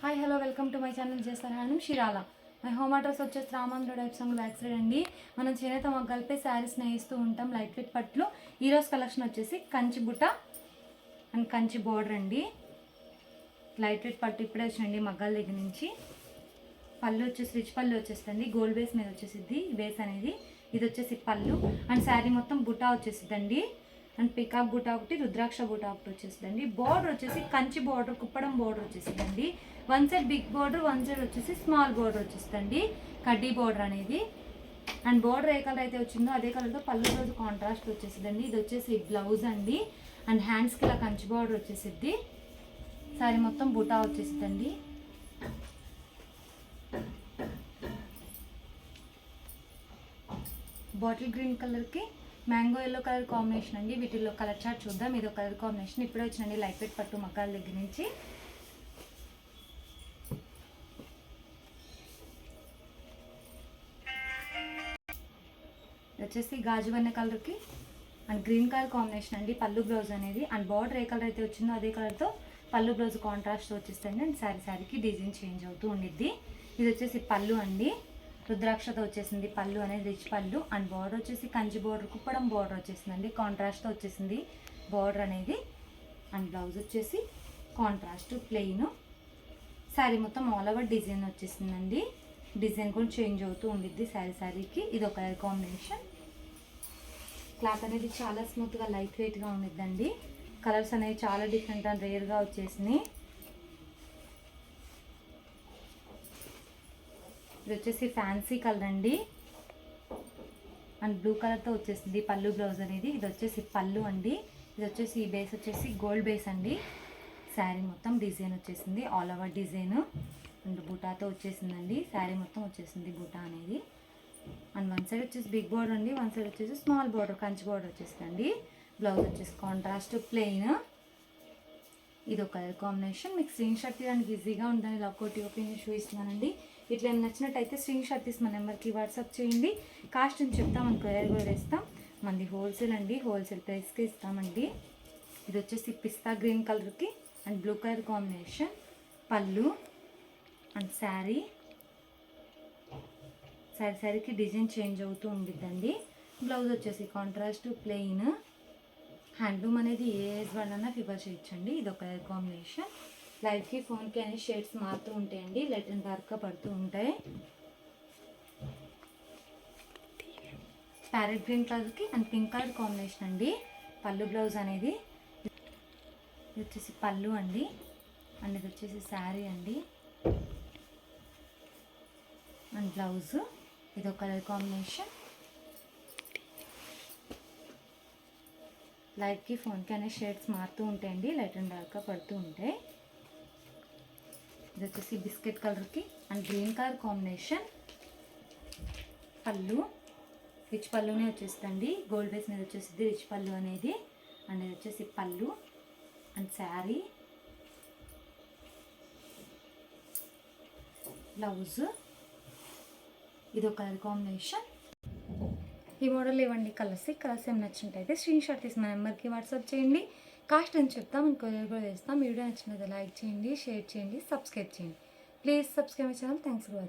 Hi hello welcome to my channel చేస్తాను షిరాల. My home address వచ్చేసి రామాంధ్ర types and back side అండి. మనం చేనేత మగ్గలపై శారీస్ నేయిస్తూ ఉంటాం. లైట్ వెయిట్ పట్లు. ఈరోజు కలెక్షన్ వచ్చేసి కంచి బుట్ట అండ్ కంచి బోర్డర్ అండి. లైట్ వెయిట్ పట్టు ఇప్పుడే వచ్చిందండి మగ్గాల దగ్గర నుంచి. పళ్ళు వచ్చేసి రిచ్ పళ్ళు వచ్చేస్తుంది. గోల్డ్ బేస్ మీద వచ్చేసిద్ది బేస్ అనేది. ఇది వచ్చేసి పళ్ళు అండ్ శారీ మొత్తం బుట్ట వచ్చేసిద్దండి. అండ్ పికాక్ బూటా ఒకటి, రుద్రాక్ష బూటా ఒకటి వచ్చేసిందండి. బోర్డర్ వచ్చేసి కంచి బోర్డర్, కుప్పడం బోర్డర్ వచ్చేసిందండి. One side big border, one side వచ్చేసి స్మాల్ బోర్డర్ వచ్చేసిందండి. కడ్డీ బోర్డర్ అనేది. అండ్ బోర్డర్ ఏ కలర్ అయితే వచ్చిందో అదే కలర్తో పళ్ళు రోజు కాంట్రాస్ట్ వచ్చేసిందండి. ఇది వచ్చేసి బ్లౌజ్ అండి. అండ్ హ్యాండ్స్కి ఇలా కంచి బోర్డర్ వచ్చేసిద్ది. సారీ మొత్తం బూటా వచ్చేసిద్దండి. బాటిల్ గ్రీన్ కలర్కి మ్యాంగో ఎల్లో కలర్ కాంబినేషన్ అండి. వీటిల్లో కలర్ చార్ట్ చూద్దాం. ఇదో కలర్ కాంబినేషన్ ఇప్పుడే వచ్చినండి లైట్ వెయిట్ పట్టు మగ్గాల దగ్గర నుంచి. వచ్చేసి గాజు వన్నె కలర్కి అండ్ గ్రీన్ కలర్ కాంబినేషన్ అండి పళ్ళు బ్లౌజ్ అనేది. అండ్ బార్డర్ ఏ కలర్ అయితే వచ్చిందో అదే కలర్తో పళ్ళు బ్లౌజ్ కాంట్రాస్ట్ వచ్చేస్తుంది. అండ్ శారీకి డిజైన్ చేంజ్ అవుతూ ఉండిద్ది. ఇది వచ్చేసి పళ్ళు అండి. రుద్రాక్షతో వచ్చేసింది పళ్ళు అనేది, రిచ్ పళ్ళు. అండ్ బార్డర్ వచ్చేసి కంచి బార్డర్, కుప్పడం బార్డర్ వచ్చేసిందండి. కాంట్రాస్ట్తో వచ్చేసింది బార్డర్ అనేది. అండ్ బ్లౌజ్ వచ్చేసి కాంట్రాస్ట్ ప్లెయిన్. శారీ మొత్తం ఆల్ ఓవర్ డిజైన్ వచ్చేసిందండి. డిజైన్ కూడా చేంజ్ అవుతూ ఉండిద్ది శారీకి. ఇది ఒక కలర్ కాంబినేషన్. క్లాత్ అనేది చాలా స్మూత్గా లైట్ వెయిట్గా ఉండిద్దండి. కలర్స్ అనేవి చాలా డిఫరెంట్ అండ్ రేర్గా వచ్చేసినాయి. ఇది వచ్చేసి ఫ్యాన్సీ కలర్ అండి. అండ్ బ్లూ కలర్తో వచ్చేసింది పళ్ళు బ్లౌజ్ అనేది. ఇది వచ్చేసి పళ్ళు అండి. ఇది వచ్చేసి ఈ బేస్ వచ్చేసి గోల్డ్ బేస్ అండి. శారీ మొత్తం డిజైన్ వచ్చేసింది ఆల్ ఓవర్ డిజైన్. అండ్ బూటాతో వచ్చేసిందండి. శారీ మొత్తం వచ్చేసింది బూటా అనేది. అండ్ వన్ సైడ్ వచ్చేసి బిగ్ బోర్డర్ అండి, వన్ సైడ్ వచ్చేసి స్మాల్ బోర్డర్ కంచి బోర్డర్ వచ్చేసిందండి. బ్లౌజ్ వచ్చేసి కాంట్రాస్ట్ ప్లెయిన్. ఇది ఒక కలర్ కాంబినేషన్. మీకు స్క్రీన్ షాట్ తీయడానికి ఈజీగా ఉందని ఇలా ఒకటి ఓపెన్ చూపిస్తున్నానండి. ఇట్లా నచ్చినట్టయితే స్క్రీన్ షాట్ తీసి మన నెంబర్కి వాట్సాప్ చేయండి. కాస్ట్ అని చెప్తాం, మన కొరియర్ కూడా వేస్తాం. మనది హోల్సేల్ అండి, హోల్సేల్ ప్రైస్కి ఇస్తామండి. ఇది వచ్చేసి పిస్తా గ్రీన్ కలర్కి అండ్ బ్లూ కలర్ కాంబినేషన్ పళ్ళు అండ్ శారీకి డిజైన్ చేంజ్ అవుతూ ఉండిద్దండి. బ్లౌజ్ వచ్చేసి కాంట్రాస్ట్ ప్లెయిన్. హ్యాండ్లూమ్ అనేది ఏ ఏజ్ వాళ్ళన్నా ప్రిఫర్ చేయొచ్చండి. ఇది ఒక కలర్ కాంబినేషన్. లైట్కి ఫోన్కి అనే షేడ్స్ మారుతూ ఉంటాయండి, లైట్ అండ్ డార్క్గా పడుతూ ఉంటాయి. ప్యారెట్ గ్రీన్ కలర్కి అండ్ పింక్ కలర్ కాంబినేషన్ అండి. పళ్ళు బ్లౌజ్ అనేది. ఇది వచ్చేసి పళ్ళు అండి. అండ్ ఇది వచ్చేసి శారీ అండి. అండ్ బ్లౌజ్ ఇది ఒక కలర్ కాంబినేషన్. లైట్కి ఫోన్కి అనే షేడ్స్ మారుతూ ఉంటాయండి, లైట్ అండ్ డార్క్గా పడుతూ ఉంటాయి. ఇది వచ్చేసి బిస్కెట్ కలర్కి అండ్ గ్రీన్ కలర్ కాంబినేషన్ పళ్ళు. రిచ్ పళ్ళునే వచ్చేస్తుందండి. గోల్డ్ బేస్ మీద వచ్చేసింది రిచ్ పళ్ళు అనేది. అండ్ ఇది వచ్చేసి పళ్ళు అండ్ శారీ. బ్లౌజ్ ఇది ఒక కలర్ కాంబినేషన్. ఈ మోడల్ ఇవ్వండి కలర్స్ ఏం నచ్చినట్టయితే స్క్రీన్ షాట్ తీసి మా నెంబర్కి వాట్సాప్ చేయండి. కాస్ట్ అని చెప్తాం, మీకు కొరియర్ కూడా వేస్తాం. వీడియో నచ్చినది లైక్ చేయండి, షేర్ చేయండి, సబ్స్క్రైబ్ చేయండి. Please subscribe my channel. Thanks for watching.